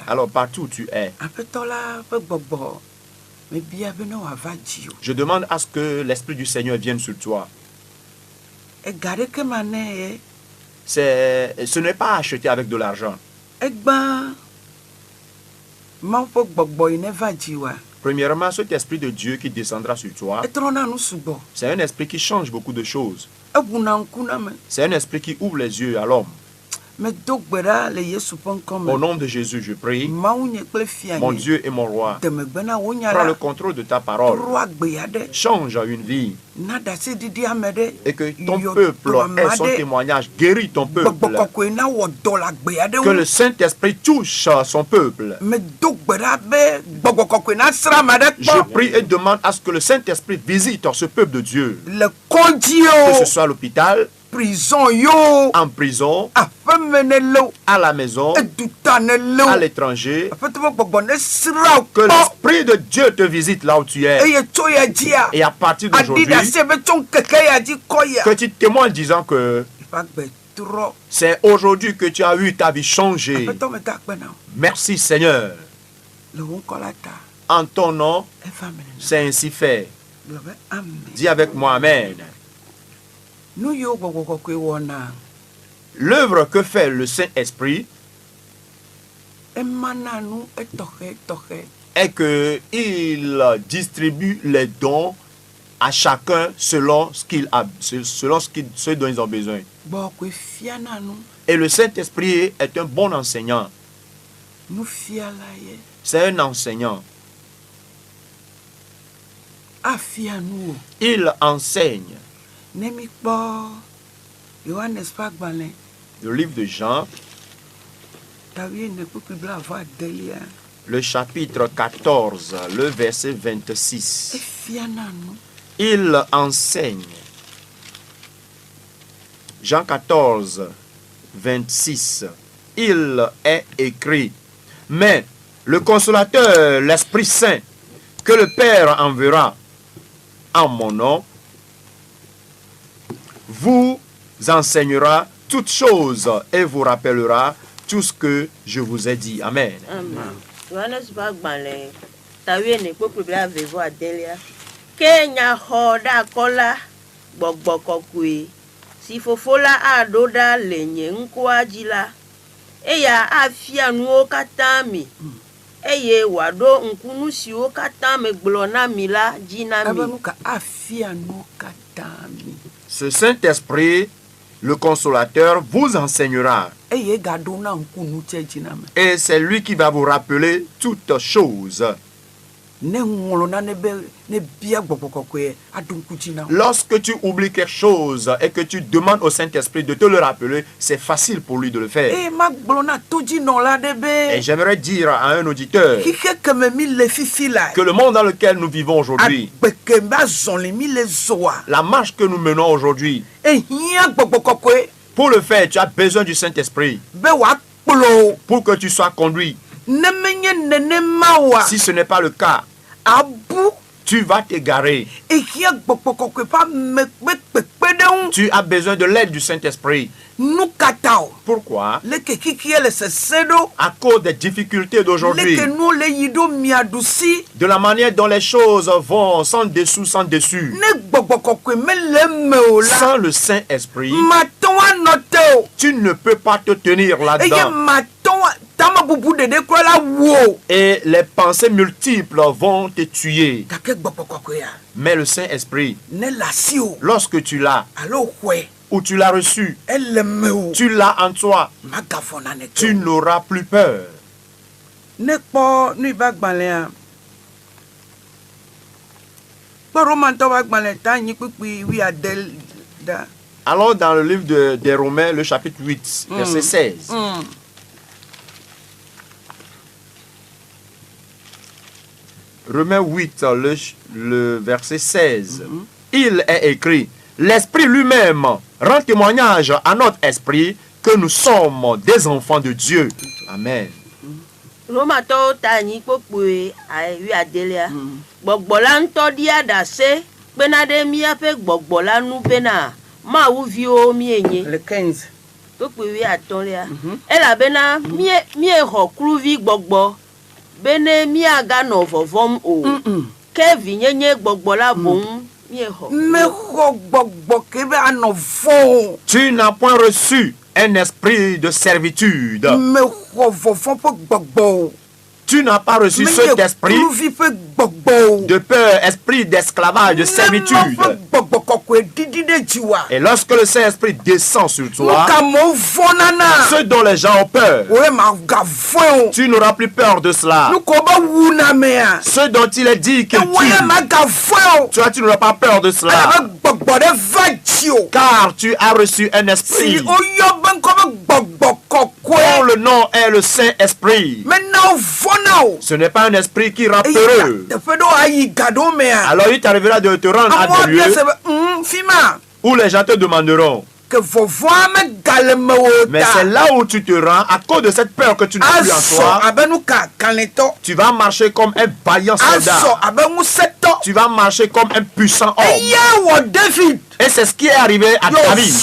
Alors partout où tu es, je demande à ce que l'Esprit du Seigneur vienne sur toi. Ce n'est pas acheté avec de l'argent. Premièrement, cet esprit de Dieu qui descendra sur toi, c'est un esprit qui change beaucoup de choses. C'est un esprit qui ouvre les yeux à l'homme. Au nom de Jésus, je prie. Mon Dieu et mon roi, prends le contrôle de ta parole. Change une vie. Et que ton peuple ait son témoignage. Guéris ton peuple. Que le Saint-Esprit touche son peuple. Je prie et demande à ce que le Saint-Esprit visite ce peuple de Dieu. Que ce soit à l'hôpital, en prison, à la maison, à l'étranger, que l'Esprit de Dieu te visite là où tu es. Et à partir d'aujourd'hui, que tu témoignes disant que c'est aujourd'hui que tu as eu ta vie changée. Merci Seigneur. En ton nom, c'est ainsi fait. Dis avec moi Amen. L'œuvre que fait le Saint-Esprit est qu'il distribue les dons à chacun selon ce dont ils ont besoin. Et le Saint-Esprit est un bon enseignant. C'est un enseignant. Il enseigne. Le livre de Jean, le chapitre 14, le verset 26. Il enseigne. Jean 14, 26. Il est écrit. Mais le consolateur, l'Esprit Saint, que le Père enverra en mon nom, vous enseignera toutes choses et vous rappellera tout ce que je vous ai dit. Amen. Ce Saint-Esprit, le consolateur, vous enseignera. Et c'est lui qui va vous rappeler toutes choses. Lorsque tu oublies quelque chose et que tu demandes au Saint-Esprit de te le rappeler, c'est facile pour lui de le faire. Et j'aimerais dire à un auditeur que le monde dans lequel nous vivons aujourd'hui, la marche que nous menons aujourd'hui, pour le faire, tu as besoin du Saint-Esprit pour que tu sois conduit. Si ce n'est pas le cas, tu vas t'égarer. Tu as besoin de l'aide du Saint-Esprit. Pourquoi? À cause des difficultés d'aujourd'hui, de la manière dont les choses vont sans dessous, sans dessus. Sans le Saint-Esprit, tu ne peux pas te tenir là-dedans. Et les pensées multiples vont te tuer. Mais le Saint-Esprit, lorsque tu l'as, ou tu l'as reçu, tu l'as en toi, tu n'auras plus peur. Alors dans le livre des Romains, le chapitre 8, verset 16. Romains 8, le verset 16. Il est écrit, l'Esprit lui-même rend témoignage à notre esprit que nous sommes des enfants de Dieu. Amen. Le 15. Elabena mie ho kruvi gbogbo bene miaga no vovom o ke vinyenye gbogbo la bon mie ho me ho gbogbo ke be anovo. Tu n'as point reçu un esprit de servitude. Me ho vovom gbogbo. Tu n'as pas reçu cet esprit de peur, esprit d'esclavage, de servitude. Et lorsque le Saint-Esprit descend sur toi, ceux dont les gens ont peur, tu n'auras plus peur de cela. Ceux dont il est dit que tu n'auras pas peur de cela. Car tu as reçu un esprit dont le nom est le Saint-Esprit. Ce n'est pas un esprit qui rend peureux. Alors il t'arrivera de te rendre à des lieux où les gens te demanderont. Mais c'est là où tu te rends à cause de cette peur que tu n'as plus en toi. Tu vas marcher comme un vaillant soldat. Tu vas marcher comme un puissant homme. Et c'est ce qui est arrivé à David.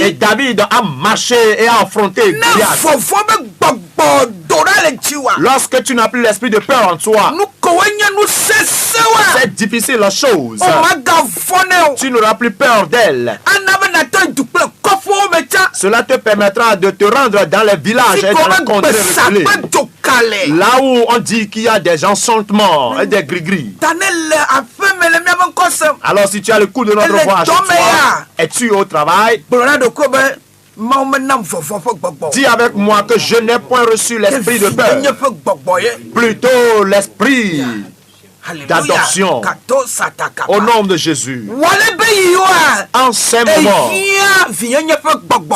Et David a marché et a affronté Goliath. Lorsque tu n'as plus l'esprit de peur en toi, c'est difficile la chose. Tu n'auras plus peur d'elle. Cela te permettra de te rendre dans les villages et dans les contrées reculées. Là où on dit qu'il y a des gens morts et des gris-gris. Alors si tu as le coup de notre voix chez toi, es-tu au travail? Dis avec moi que je n'ai point reçu l'esprit de peur, plutôt l'esprit d'adoption au nom de Jésus. En ces moments,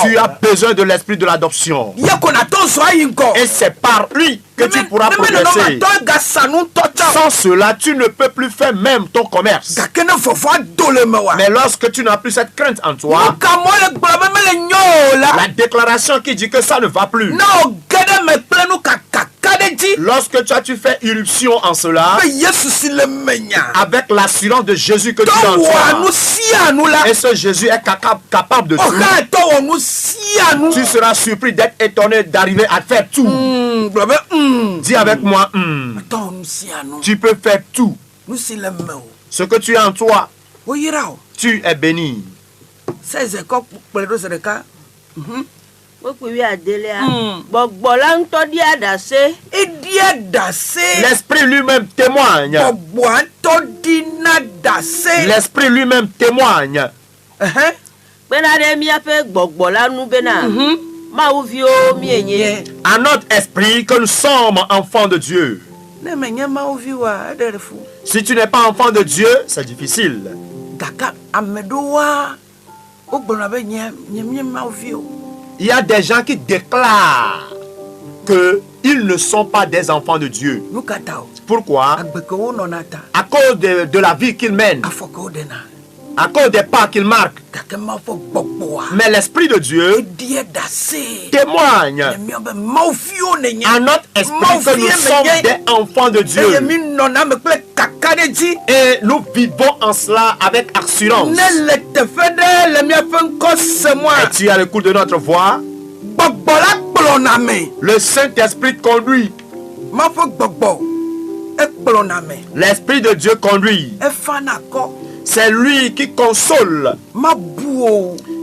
tu as besoin de l'esprit de l'adoption. Et c'est par lui que tu pourras progresser. Sans cela, tu ne peux plus faire même ton commerce. Mais lorsque tu n'as plus cette crainte en toi, la déclaration qui dit que ça ne va plus, lorsque tu fais irruption en cela, avec l'assurance de Jésus que tu as en toi, et ce Jésus est capable de tout, tu seras surpris d'être étonné d'arriver à faire tout. Dis avec moi, tu peux faire tout. Ce que tu as en toi, tu es béni. L'esprit lui-même témoigne. L'esprit lui-même témoigne. À notre esprit que nous sommes enfants de Dieu. Si tu n'es pas enfant de Dieu, c'est difficile. Il y a des gens qui déclarent qu'ils ne sont pas des enfants de Dieu. Pourquoi? À cause de la vie qu'ils mènent. À cause des pas qu'ils marquent. Mais l'Esprit de Dieu témoigne à notre esprit que nous sommes des enfants de Dieu. Et nous vivons en cela avec assurance. Et tu as le coup de notre voix. Le Saint-Esprit conduit. L'Esprit de Dieu conduit. C'est lui qui console.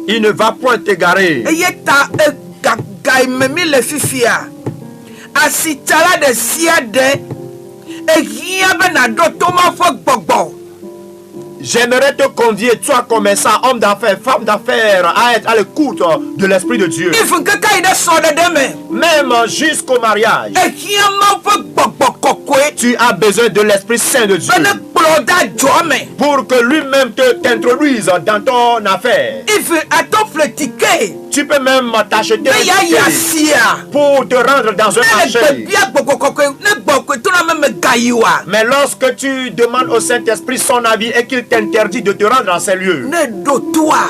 Il ne va point t'égarer. J'aimerais te convier, toi commerçant, homme d'affaires, femme d'affaires, à être à l'écoute de l'Esprit de Dieu. Même jusqu'au mariage, tu as besoin de l'Esprit Saint de Dieu pour que lui-même t'introduise dans ton affaire. Tu peux même t'acheter pour te rendre dans un marché. Mais lorsque tu demandes au Saint-Esprit son avis et qu'il t'interdit de te rendre dans ces lieux,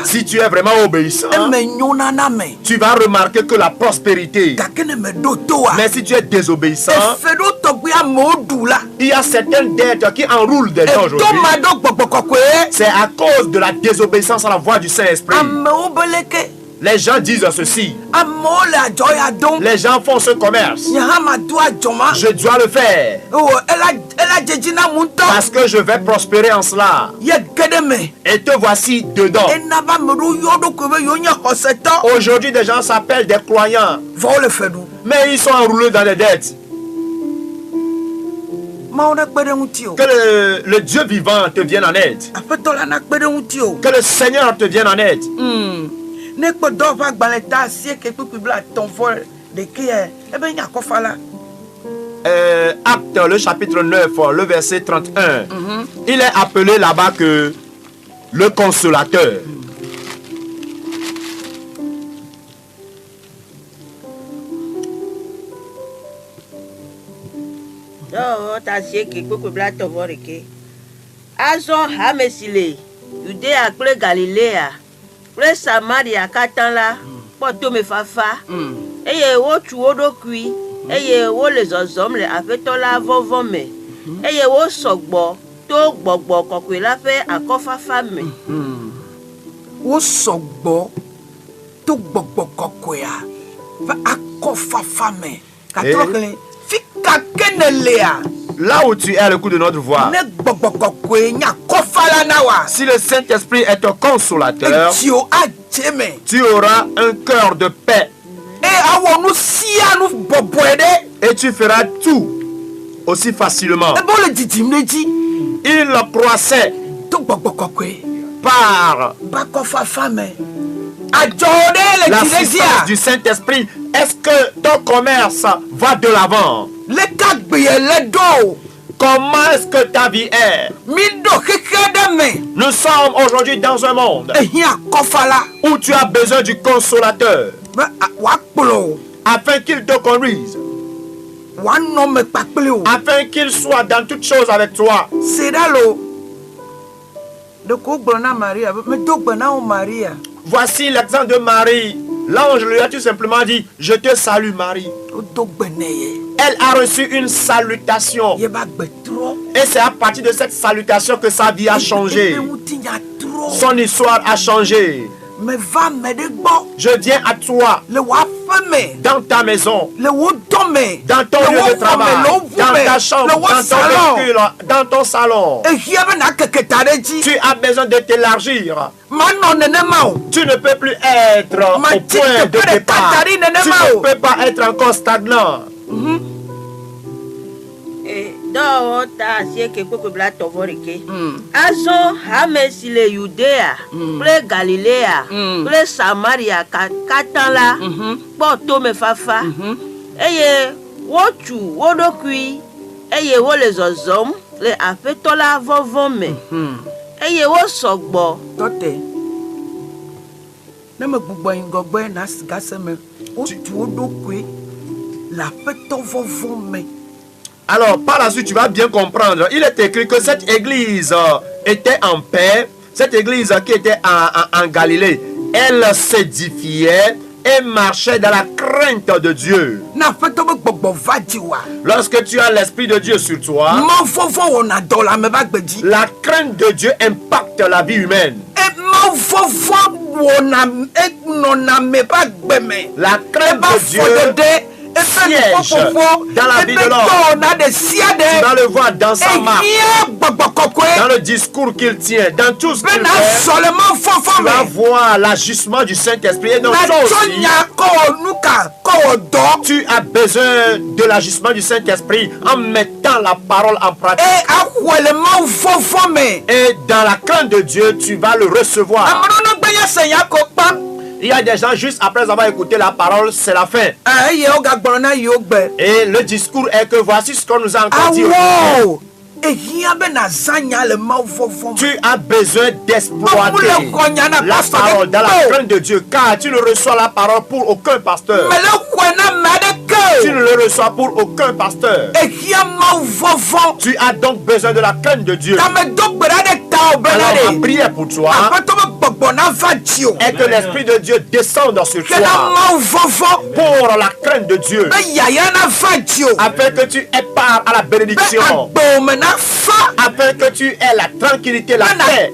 si tu es vraiment obéissant, tu vas remarquer que la prospérité. Mais si tu es désobéissant, il y a certaines dettes qui enroulent des gens aujourd'hui. Les gens disent ceci. Amewo le adzɔ ya dom. Les gens font ce commerce. Nye hã ma do adzɔ ma. Je dois le faire. Oh, ela dzedzi na mu ŋutɔ. Parce que je vais prospérer en cela. Ye ge ɖe me. Et te voici dedans. Ena va me ɖo yɔ ɖokui be yewo nye xɔsetɔ. Aujourd'hui, des gens s'appellent des croyants. Vɔ wo le fe ɖum. Mais ils sont enroulés dans des dettes. Mawu ne kpe ɖe ŋuti o. Que le Dieu vivant te vienne en aide. Aƒetɔ la na kpe ɖe ŋuti o. Que le Seigneur te vienne en aide. Ne kpe dɔ ƒe agbalẽ ta 9:51 ebe nya kɔfa la. Acte, le chapitre 9, le verset 31. Il est appelé là-bas que le consolateur. Azɔ hame si le Judea kple Galilea kple Samaria katã la kpɔ tomefafa eye wotu wo ɖokui eye wole zɔzɔm le Aƒetɔ la vɔvɔ me eye wosɔgbɔ to gbɔgbɔ kɔkɔe la ƒe akɔfafa me. Wosɔgbɔ to gbɔgbɔ kɔkɔea ƒe akɔfafa me. Katrɔ kele fi kake ne lea. Là où tu es à l'écoute de notre voix, si le Saint-Esprit est ton consolateur, tu auras un cœur de paix. Et tu feras tout aussi facilement. Il croissait par la puissance du Saint-Esprit. Est-ce que ton commerce va de l'avant? Comment est-ce que ta vie est? Nous sommes aujourd'hui dans un monde où tu as besoin du consolateur afin qu'il te conduise, afin qu'il soit dans toutes choses avec toi. Voici l'exemple de Marie. L'ange lui a tout simplement dit: je te salue Marie. Elle a reçu une salutation. Et c'est à partir de cette salutation que sa vie a changé. Son histoire a changé. Je viens à toi dans ta maison, dans ton lieu de travail, dans ta chambre, dans ton véhicule, dans ton salon. Tu as besoin de t'élargir. Tu ne peux plus être au point de départ. Tu ne peux pas être encore stagnant. Azɔ hame si le Judea kple Galilea kple Samaria katã la kpɔ tomefafa eye wotu wo ɖokui eye wole zɔzɔm le Aƒetɔ la vɔvɔ me eye wosɔgbɔ. Ne me gbugbɔ ŋgɔgbe na gase me wotu wo ɖokui le Aƒetɔ vɔvɔ me. Alors, par la suite, tu vas bien comprendre. Il est écrit que cette église était en paix. Cette église qui était en Galilée, elle s'édifiait et marchait dans la crainte de Dieu. Lorsque tu as l'Esprit de Dieu sur toi, la crainte de Dieu impacte la vie humaine. La crainte de Dieu siège dans la vie de l'homme. Tu vas le voir dans sa marche, dans le discours qu'il tient, dans tout ce qu'il fait. Tu vas voir l'agissement du Saint-Esprit. Et donc toi aussi, tu as besoin de l'agissement du Saint-Esprit en mettant la parole en pratique. Et dans la crainte de Dieu, tu vas le recevoir. Il y a des gens, juste après avoir écouté la parole, c'est la fin. Et le discours est que voici ce qu'on nous a encore dit. Tu as besoin d'exploiter la parole dans la crainte de Dieu, car tu ne reçois la parole pour aucun pasteur. Tu ne le reçois pour aucun pasteur. Tu as donc besoin de la crainte de Dieu. Alors ma prière pour toi, Et que l'Esprit de Dieu descende sur toi pour la crainte de Dieu, afin que tu aies part à la bénédiction, afin que tu aies la tranquillité, la paix,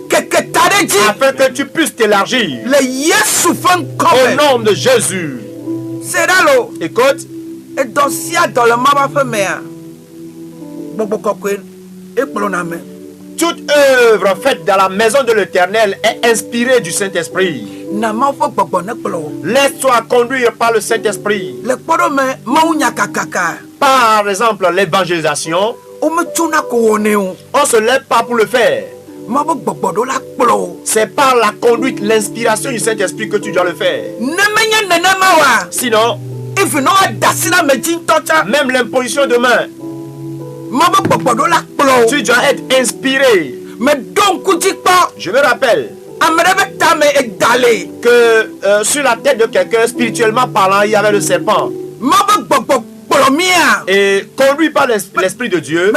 afin que tu puisses t'élargir au nom de Jésus. Écoute, toute œuvre faite dans la maison de l'Éternel est inspirée du Saint-Esprit. Laisse-toi conduire par le Saint-Esprit. Par exemple, l'évangélisation, on ne se lève pas pour le faire. C'est par la conduite, l'inspiration du Saint-Esprit que tu dois le faire. Sinon, même l'imposition de main, tu dois être inspiré. Je me rappelle que sur la tête de quelqu'un, spirituellement parlant, il y avait le serpent. Et conduit par l'Esprit de Dieu,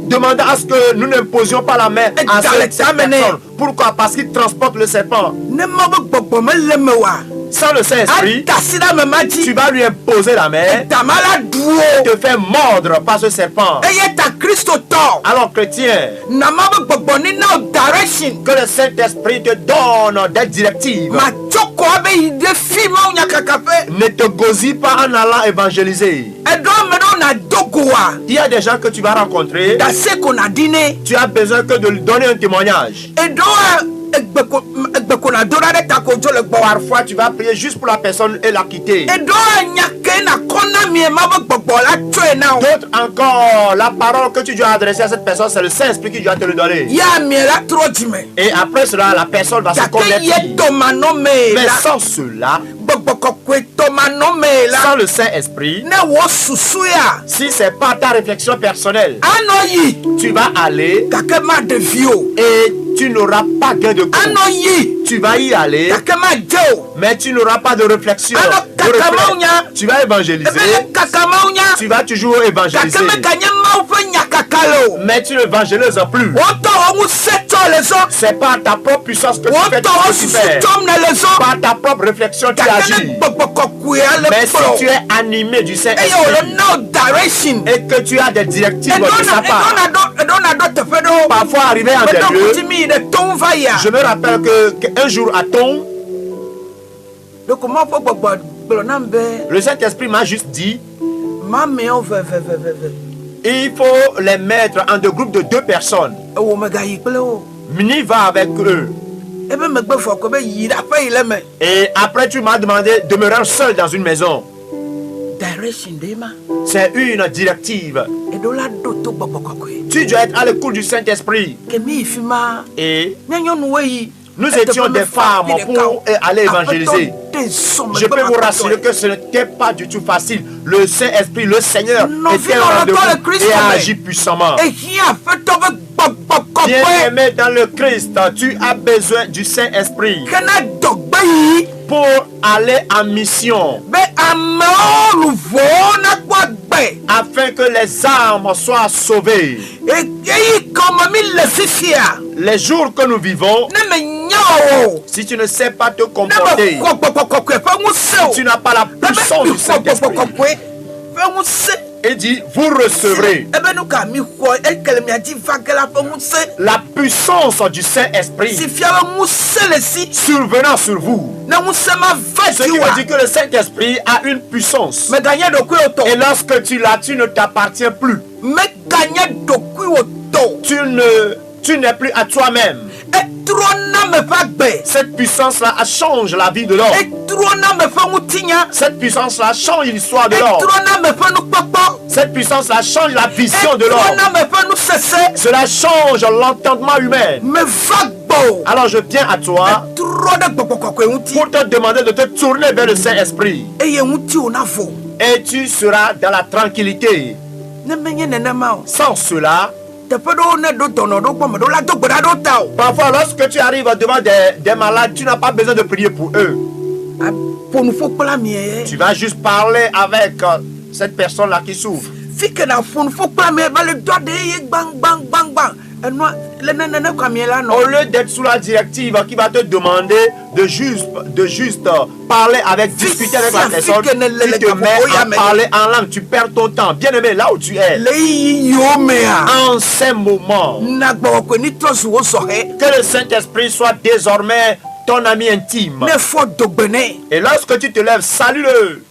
demandant à ce que nous n'imposions pas la main à cette personne. Pourquoi? Parce qu'il transporte le serpent. Sans le Saint-Esprit, tu vas lui imposer la main et te faire mordre par ce serpent. Alors chrétien, que le Saint-Esprit te donne des directives. Ne te gosille pas en allant évangéliser. Il y a des gens que tu vas rencontrer. Tu as besoin que de lui donner un témoignage. Parfois tu vas prier juste pour la personne et la quitter. D'autres encore, la parole que tu dois adresser à cette personne, c'est le Saint-Esprit qui doit te le donner. Et après cela, la personne va se convertir. Mais sans cela, sans le Saint-Esprit, si c'est pas ta réflexion personnelle, tu vas aller et tu n'auras pas gain de cause. Tu vas y aller, mais tu n'auras pas de réflexion. Tu vas évangéliser, tu vas toujours évangéliser, mais tu n'évangélises plus. C'est par ta propre puissance que tu fais tout ce que tu fais. Par ta propre réflexion tu agis. Mais si tu es animé du Saint-Esprit et que tu as des directives de sa part, parfois arrivé en des lieux, je me rappelle qu'un jour à Thon, le Saint-Esprit m'a juste dit, il faut les mettre en deux groupes de 2 personnes. Mini va avec eux. Et après tu m'as demandé de me rendre seul dans une maison. C'est une directive. Tu dois être à l'écoute du Saint-Esprit. Et nous étions des femmes pour aller évangéliser. Je peux vous rassurer que ce n'était pas du tout facile. Le Saint-Esprit, le Seigneur, était en rendez-vous et a agi puissamment. Bien-aimé dans le Christ, tu as besoin du Saint-Esprit pour aller en mission, afin que les âmes soient sauvées. Les jours que nous vivons, si tu ne sais pas te comporter, si tu n'as pas la puissance du Saint-Esprit, et dit, vous recevrez la puissance du Saint-Esprit survenant sur vous. Ce qui veut dire que le Saint-Esprit a une puissance. Et lorsque tu l'as, tu ne t'appartiens plus. Tu n'es plus à toi-même. Cette puissance-là change la vie de l'homme. Cette puissance-là change l'histoire de l'homme. Cette puissance-là change la vision de l'homme. Cela change l'entendement humain. Alors je viens à toi pour te demander de te tourner vers le Saint-Esprit. Et tu seras dans la tranquillité. Sans cela, parfois lorsque tu arrives devant des malades, tu n'as pas besoin de prier pour eux. Tu vas juste parler avec cette personne-là qui souffre. Au lieu d'être sous la directive qui va te demander de juste parler discuter avec la personne, tu te mets à parler en langue, tu perds ton temps. Bien aimé, là où tu es, en ces moments, que le Saint-Esprit soit désormais ton ami intime. Et lorsque tu te lèves, salue-le.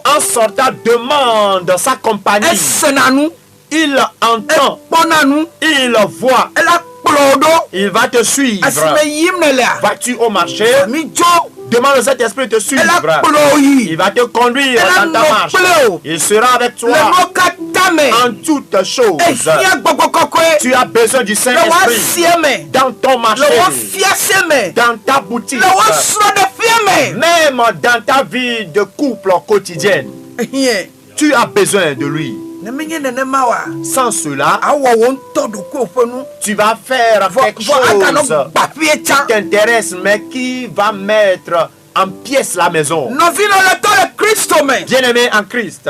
En sortant, demande sa compagnie. Il entend, il voit, il va te suivre. Vas-tu au marché? Demande au Saint-Esprit de te suivre. Il va te conduire dans ta marche. Il sera avec toi en toutes choses. Tu as besoin du Saint-Esprit dans ton marché, dans ta boutique, même dans ta vie de couple quotidienne. Tu as besoin de lui. Sans cela, tu vas faire quelque chose qui t'intéresse, mais qui va mettre en pièces la maison. Bien-aimé en Christ,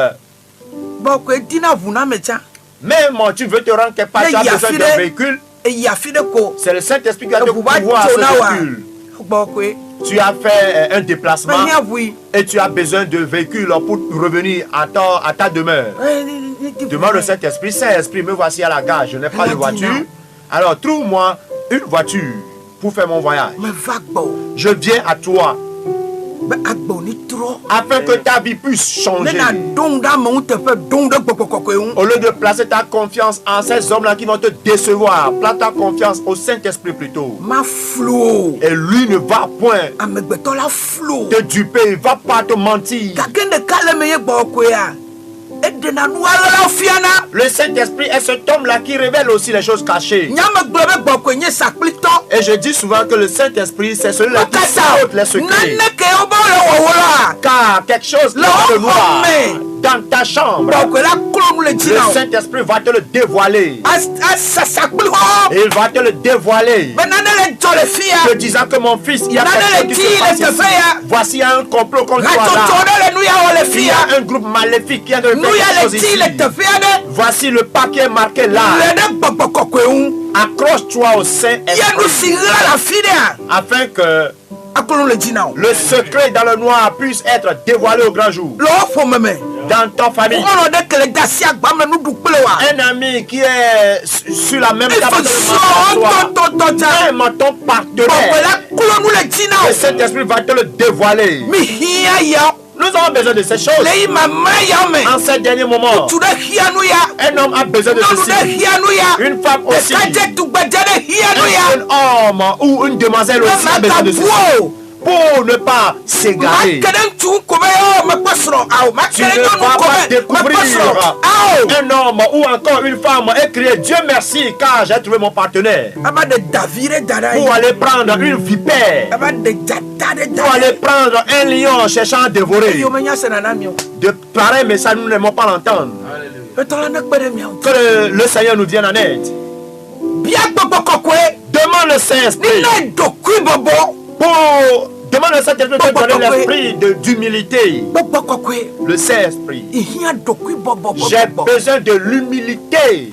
même tu veux te rendre quelque part, tu as besoin d'un véhicule. C'est le Saint-Esprit qui a te pouvoir ce véhicule. Tu as fait un déplacement et tu as besoin de véhicule pour revenir à ta demeure. Demande au Saint-Esprit, Saint-Esprit, me voici à la gare, je n'ai pas de voiture. Alors trouve-moi une voiture pour faire mon voyage. Je viens à toi afin que ta vie puisse changer. Au lieu de placer ta confiance en ces hommes-là qui vont te décevoir, place ta confiance au Saint-Esprit plutôt. Et lui ne va point te duper, il ne va pas te mentir. Le Saint-Esprit est cet homme-là qui révèle aussi les choses cachées. Et je dis souvent que le Saint-Esprit, c'est celui-là qui saute les secrets. Car quelque chose de noir dans ta chambre, le Saint-Esprit va te le dévoiler. Il va te le dévoiler. Te disant que mon fils, il y a quelque chose qui se passe ici. Voici un complot contre toi là. Il y a un groupe maléfique qui a de faire quelque chose ici. Voici le papier marqué là. Accroche-toi au Saint-Esprit afin que le secret dans le noir puisse être dévoilé au grand jour. Dans ta famille, un ami qui est sur la même table que toi, même ton partenaire, le Saint-Esprit va te le dévoiler. Nous avons besoin de ces choses. En ces derniers moments, un homme a besoin de ceci. Une femme aussi. Un jeune homme ou une demoiselle aussi a besoin de ceci. Pour ne pas s'égarer. Tu ne vas pas découvrir un homme ou encore une femme et crier Dieu merci car j'ai trouvé mon partenaire. Pour aller prendre une vipère. Pour aller prendre un lion cherchant à dévorer. De pareils messages nous n'aimons pas l'entendre. Que le Seigneur nous vienne en aide. Demande le Saint-Esprit. Demande au Saint-Esprit de donner l'esprit d'humilité. Le Saint-Esprit. J'ai besoin de l'humilité.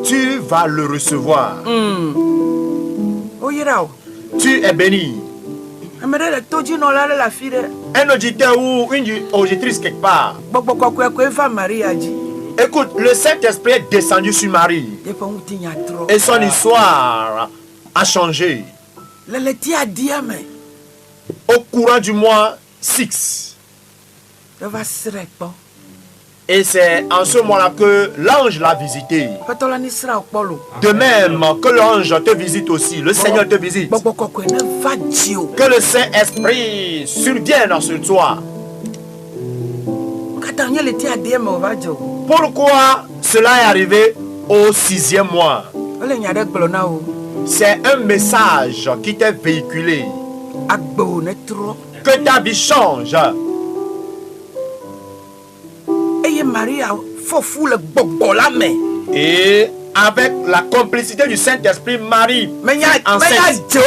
Tu vas le recevoir. Tu es béni. Un auditeur ou une auditrice quelque part. Écoute, le Saint-Esprit est descendu sur Marie. Et son histoire a changé. Au courant du mois 6. Et c'est en ce mois-là que l'ange l'a visité. De même que l'ange te visite aussi, le Seigneur te visite. Que le Saint-Esprit survienne sur toi. Pourquoi cela est arrivé au 6e mois? C'est un message qui t'est véhiculé. Que ta vie change. Et avec la complicité du Saint-Esprit, Marie enceinte.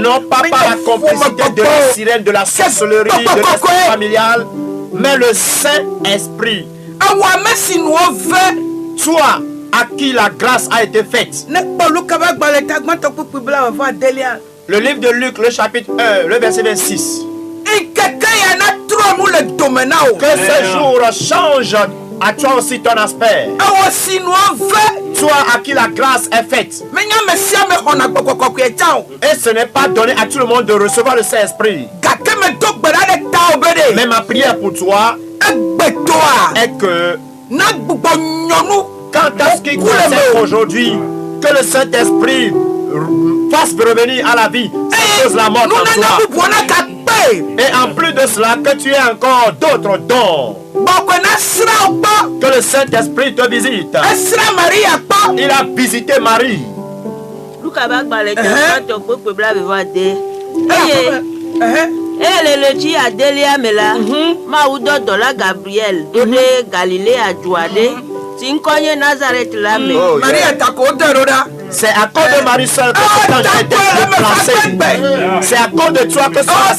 Non pas par la complicité de la sirène, de la sorcellerie, de l'esprit familial, mais le Saint-Esprit Toi à qui la grâce a été faite. Le livre de Luc, le chapitre 1, le verset 26. Que ce jour change à toi aussi ton aspect. Toi à qui la grâce est faite. Et ce n'est pas donné à tout le monde de recevoir le Saint-Esprit. Mais ma prière pour toi est que quand à ce qui concerne aujourd'hui, que le Saint-Esprit fasse revenir à la vie la mort en toi. Et en plus de cela, que tu aies encore d'autres dons. Que le Saint-Esprit te visite. Il a visité Marie. Le chi Adélia Mela, Maudo Dola Gabriel, Dode Galilée à Douadé, Tinkoye Nazareth Lame. Maria Takoderoda. C'est à cause de Marie seule que cet ange a été déplacé. C'est à cause de toi que ça a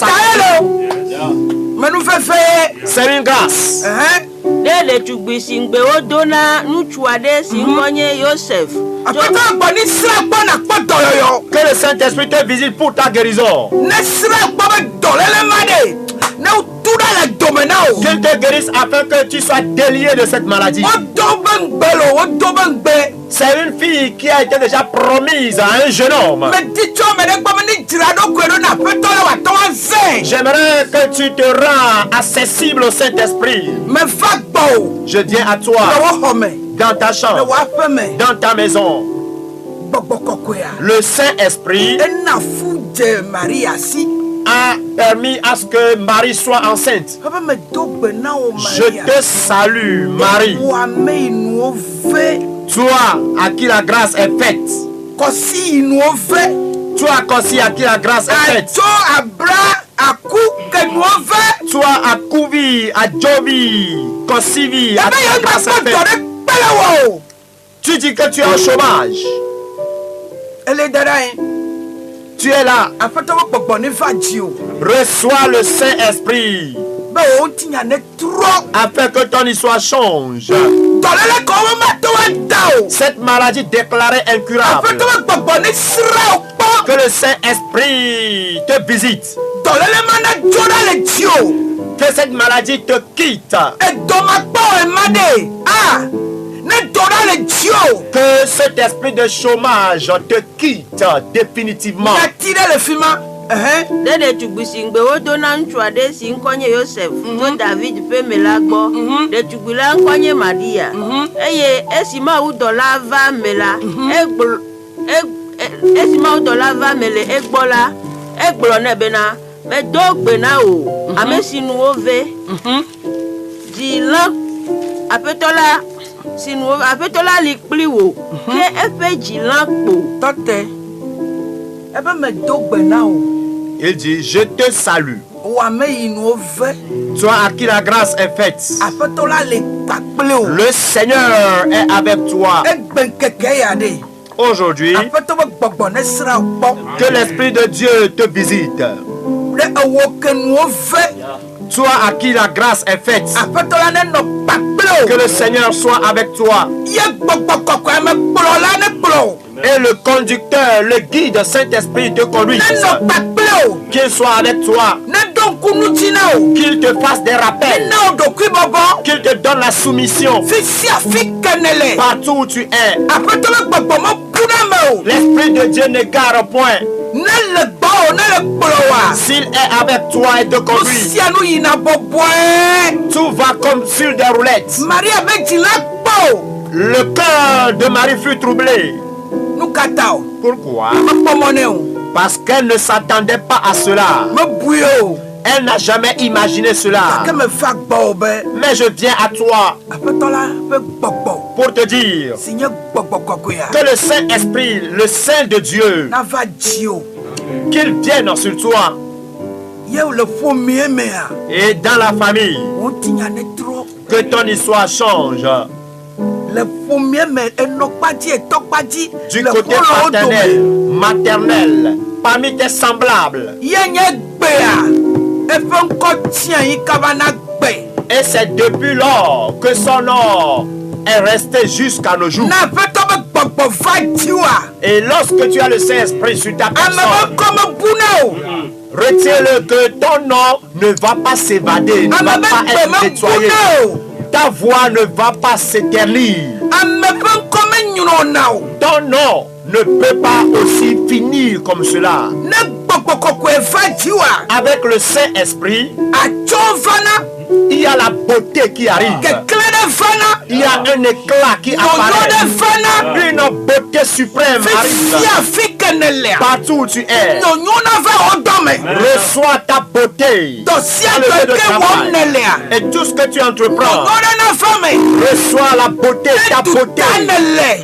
c'est une grâce. Que le Saint-Esprit te visite pour ta guérison. Qu'il te guérisse afin que tu sois délié de cette maladie. C'est une fille qui a été déjà promise à un jeune homme. J'aimerais que tu te rends accessible au Saint-Esprit. Je viens à toi dans ta chambre, dans ta maison. Le Saint-Esprit a permis à ce que Marie soit enceinte. Je te salue, Marie. Toi à qui la grâce est faite. Toi à qui la grâce est faite. Toi à Kouvi, à Jovi, Kosivi, à qui la grâce est faite. Tu dis que tu es au chômage. Tu es là. Reçois le Saint-Esprit afin que ton histoire change. Cette maladie déclarée incurable, que le Saint-Esprit te visite. Que cette maladie te quitte. Que cet esprit de chômage te quitte définitivement. Si nous avons les plus hauts, il dit, je te salue. Toi à qui la grâce est faite. Le Seigneur est avec toi. Aujourd'hui, que l'Esprit de Dieu te visite. Toi à qui la grâce est faite. Que le Seigneur soit avec toi. Et le conducteur, le guide, Saint-Esprit te conduise. Qu'il soit avec toi. Qu'il te fasse des rappels. Qu'il te donne la soumission. Partout où tu es. L'Esprit de Dieu ne gare point. S'il est avec toi et te conduit, tout va comme sur des roulettes. Le cœur de Marie fut troublé. Pourquoi? Parce qu'elle ne s'attendait pas à cela. Elle n'a jamais imaginé cela. Mais je viens à toi pour te dire que le Saint-Esprit, le Saint de Dieu, qu'il vienne sur toi. Et dans la famille, que ton histoire change. Du côté paternel, maternel, parmi tes semblables. Et Et c'est depuis lors que son nom est resté jusqu'à nos jours. Et lorsque tu as le Saint-Esprit sur ta personne, retiens-le que ton nom ne va pas s'évader, ne va pas être nettoyé. Ta voix ne va pas s'éternir. Ton nom ne peut pas aussi finir comme cela. Avec le Saint-Esprit, il y a la beauté qui arrive. Il y a un éclat qui apparaît. Une beauté suprême arrive. Partout où tu es, reçois ta beauté. Et tout ce que tu entreprends, reçois la beauté, ta beauté.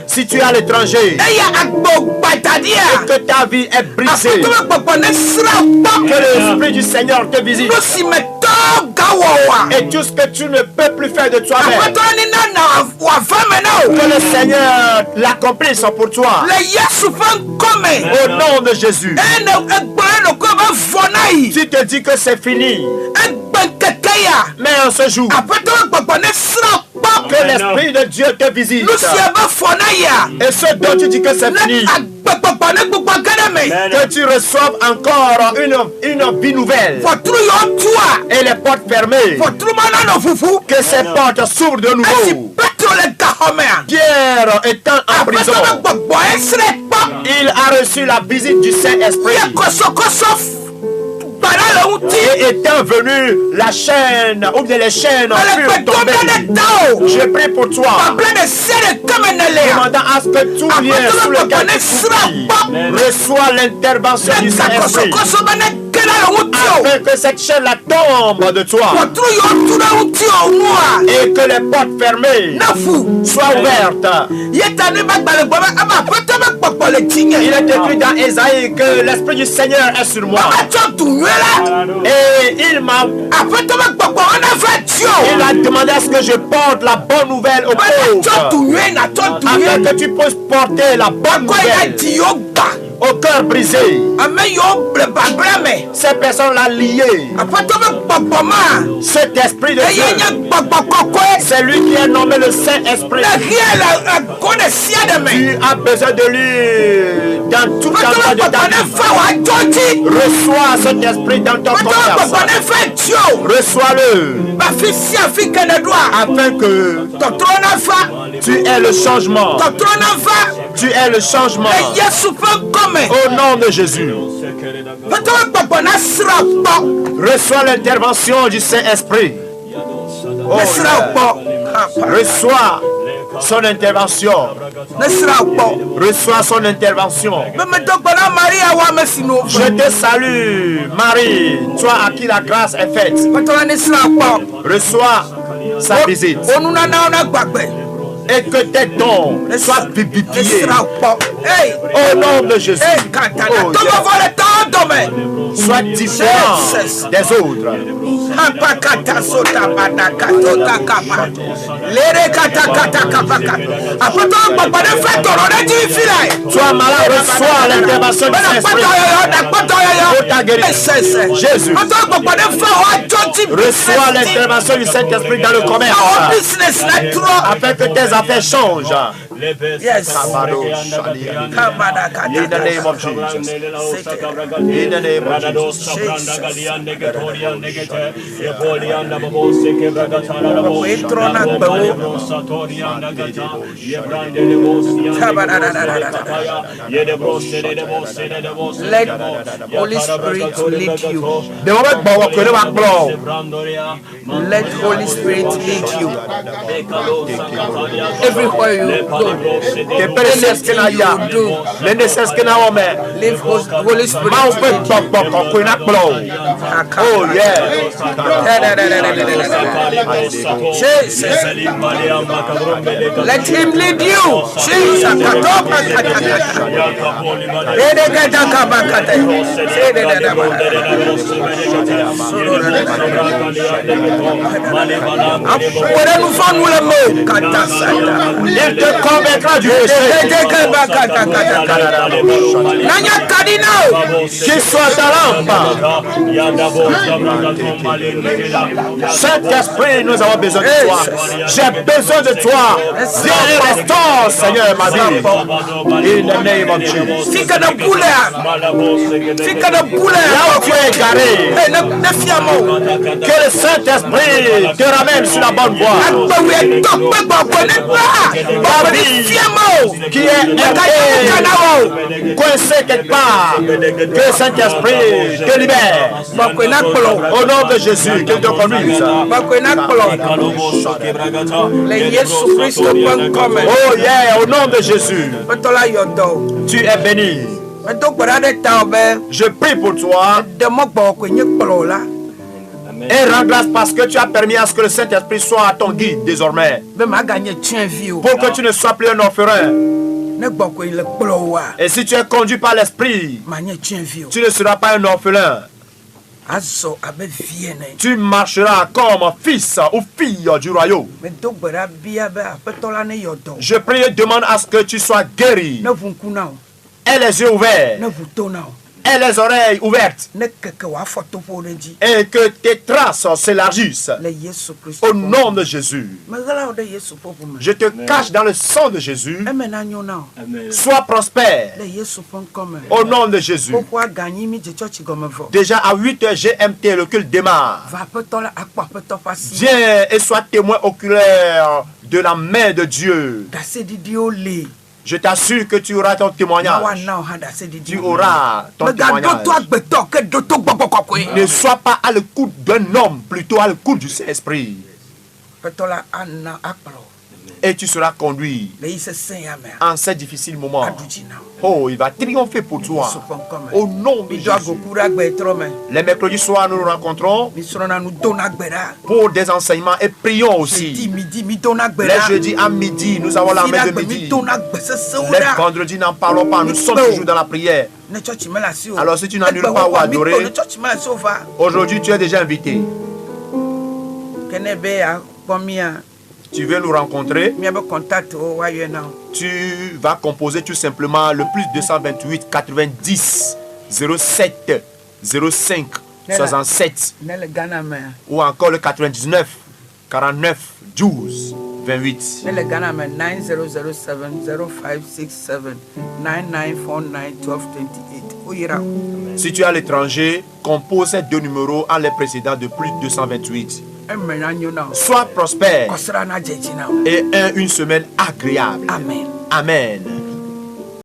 Si tu es à l'étranger et que ta vie est brisée, que l'Esprit du Seigneur te visite. Et tout ce que tu ne peux plus faire de toi-même, que le Seigneur l'accomplisse pour toi. Au nom de Jésus. Tu te dis que c'est fini. Mais en ce jour, que l'Esprit de Dieu te visite. Et ce dont tu dis que c'est fini, que tu reçoives encore une vie nouvelle. Et les portes fermées, que ces portes s'ouvrent de nouveau. Pierre étant en prison, il a reçu la visite du Saint-Esprit. Et étant venu la chaîne, ou bien les chaînes furent tombées. Je prie pour toi, demandant à ce que tout lien sous lequel tu souffres reçoit l'intervention du Saint-Esprit, afin que cette chaîne-là tombe de toi et que les portes fermées soient ouvertes. Il est écrit dans Ésaïe que l'Esprit du Seigneur est sur moi. Et il m'a demandé à ce que je porte la bonne nouvelle aux pauvres, afin que tu puisses porter la bonne nouvelle au cœur brisé. Ces personnes-là liées. Cet esprit de Dieu, c'est lui qui a nommé le Saint-Esprit. Tu as besoin de lui dans tout endroit de ta vie. Reçois cet esprit dans ton commerce. Reçois-le, afin que tu aies le changement. Tu aies le changement. Au nom de Jésus. Reçois l'intervention du Saint-Esprit. Oh, yeah. Reçois son intervention. Reçois son intervention. Je te salue, Marie, toi à qui la grâce est faite. Reçois sa visite. Et que tes dons soient vivifiés. Au nom de Jésus. Oh, yeah. Sois différent des autres. Toi malade, reçois l'intervention du Saint-Esprit pour ta guérison. Jésus, reçois l'intervention du Saint-Esprit dans le commerce, afin que tes affaires changent. Yes. In the name of Jesus. In the name of Jesus. Let Holy Spirit lead you. Let Holy Spirit lead you. Everywhere you go. Leave Holy Spirit. Oh yeah. Jesus. Let him lead you. Jesus. Il te convaincra du péché. Qu'il soit ta lampe. Saint-Esprit, nous avons besoin de toi. J'ai besoin de toi. Viens et restaure, Seigneur, ma vie. In the name of Jesus. Là où tu es égaré, que le Saint-Esprit te ramène sur la bonne voie. Ta vie qui est coincée quelque part, que le Saint-Esprit te libère. Au nom de Jésus, qu'il te conduise. Oh yeah, au nom de Jésus, tu es béni. Je prie pour toi et rends grâce parce que tu as permis à ce que le Saint-Esprit soit ton guide désormais. Pour que tu ne sois plus un orphelin. Et si tu es conduit par l'Esprit, tu ne seras pas un orphelin. Tu marcheras comme fils ou fille du royaume. Je prie et demande à ce que tu sois guéri. Et les yeux ouverts. Et les oreilles ouvertes. Et que tes traces s'élargissent. Au nom de Jésus. Je te cache dans le sang de Jésus. Sois prospère. Au nom de Jésus. Déjà à 8h GMT, le culte démarre. Viens et sois témoin oculaire de la main de Dieu. Je t'assure que tu auras ton témoignage. Tu auras ton témoignage. Ne sois pas à l'écoute d'un homme, plutôt à l'écoute du Saint-Esprit. Et tu seras conduit en ces difficiles moments. Oh, il va triompher pour toi. Au nom de Jésus. Les mercredis soirs, nous nous rencontrons pour des enseignements et prions aussi. Les jeudis à midi, nous avons la main de midi. Les vendredis, n'en parlons pas, nous sommes toujours dans la prière. Alors si tu n'annules pas ou adorer, aujourd'hui tu es déjà invité. Tu veux nous rencontrer, tu vas composer tout simplement le plus 228 90 07 05 67 ou encore le 99 49 12 28. Si tu es à l'étranger, compose ces deux numéros en les précédant de plus 228. Sois prospère et une semaine agréable. Amen. Amen.